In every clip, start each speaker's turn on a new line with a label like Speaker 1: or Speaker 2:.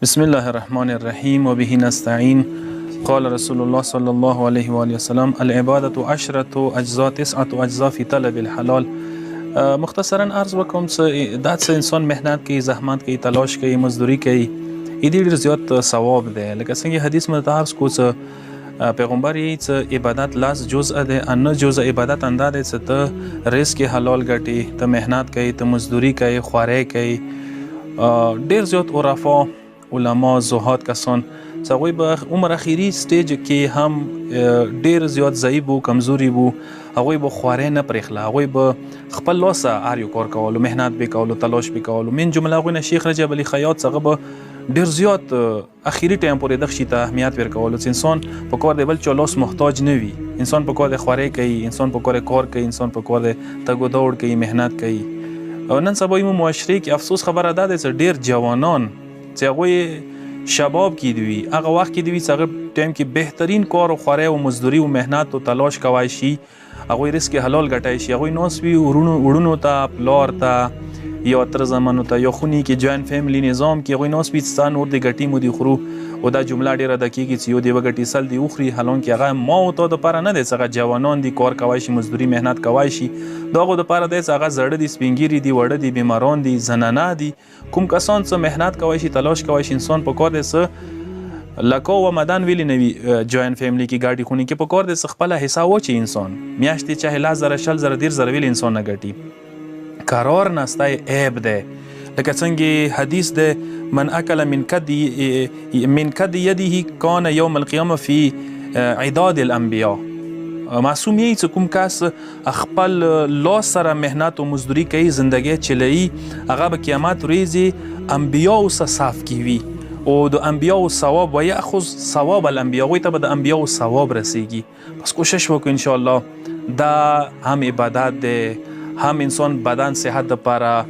Speaker 1: بسم الله الرحمن الرحیم و به نستعین. قال رسول الله صلی الله علیه و آله وسلم العبادة عشرة اجزاء 9 اجزاء فی طلب الحلال. مختصرا عرض وکم دا څه انسان محنت کوي، زحمت کوي، تلاش کوي، مزدوری کوي، ای ډیر زیات ثواب دی. لکه څنګه حدیث مې عرض کو څه پیغمبر یې څه عبادت لاس جزء ده، ان جزء عبادت انده ده څه ته رزق حلال ګټي، ته محنت کوي، ته مزدوری کوي، خواري کوي. ډیر زیات عرفا علما زهاد کسان چې هغوی به عمر اخیری سټیج کې هم ډیر زیات ضعیف و، کمزوري و، هغوی به خوارۍ نه پرېښله، هغوی به خپل لاسه هر یو کار کولو، محنت به کولو، تلاش به کولو. من جمله هغوی نه شیخ رجب علي خیاط څخه به ډیر زیات اخیری ټایم پورې دغه شي ته اهمیت ورکولو چې انسان په کار دی بل چا لاس محتاج نه وي. انسان په کار دی خوارۍ کوي، انسان په کار کوي، انسان په کار دی تګ و دوړ کوي، محنت کوي. نن سبا یمو معاشرې کې افسوس خبره ده چې ډیر جوانان چې هغوی شباب کې دوی هغه وخت کې دوی چې هغه ټایم کې بهترین کار و خوارۍ و مزدوري و محنت و تلاش کوای شي، هغوی رزق حلال ګټای شي. هغوی ناست وي وروڼو ته، پلار ته، یا تر زمانو ته، یا خونې کې جوین فیملی نظام کې هغوی ناست وي چې ستا نور دی ګټي مو دی خورو. او دا جمله ډېره ده کېږي چې یو دی وګټي سل دی وخوري، حالانکې هغه ما او تا دپاره نه دی چې هغه جوانان دي، کار کوای شي، مزدوري محنت کوای شي. د هغو دپاره دی چې هغه زړه دي، سپین ږیري دي، واړه دي، بیماران دي، زنانه دي. کوم کسان څه محنت کوای شي، تلاش کوای شي، انسان په کار دی څه لکه و مدن ویلی نه وي جوین فیملی کې ګاډي خونې کې په کار دی څه خپله حصه واچي. انسان میاشتې چاهې 10,000 شل 10,000 ویل انسان نه ګټي. قرار نستی عیب دی. لکه څنګه حدیث ده من اکل من کد یده کان یوم القیامه فی عداد الانبیاء. معصوم یې چې کوم کس خپل لاس سره محنت او مزدوری کوي، زندگی چلوي، هغه به قیامت ورځې انبیاء سره صف کوي او د انبیاء ثواب و یاخذ ثواب الانبیاء، هغوی ته به د انبیاء ثواب رسیږي. پس کوشش وکړو انشاءالله. دا هم عبادت ده، هم انسان بدن صحت دپاره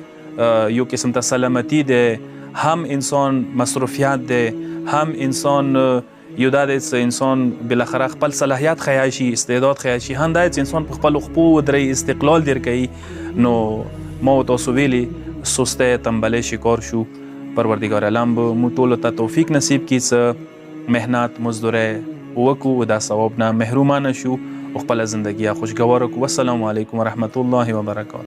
Speaker 1: یو قسم ته سلامتی ده، هم انسان مصروفیت ده، هم انسان یو دا دی چې انسان بالاخره خپل صلاحیت ښیای شي، استعداد ښیای شي، هم دا دی چې انسان په خپلو خپو ودرې استقلال در کوي. نو ما و تاسو ویلي سستی تنبلی شکار شو. پروردگار عالم به مو ټولو ته توفیق نصیب کړي چې محنت مزدوری وکړو، دا ثواب نه محرومه نه شو او خپله زندګي خوشګواره کړو. والسلام علیکم ورحمة الله وبرکاته.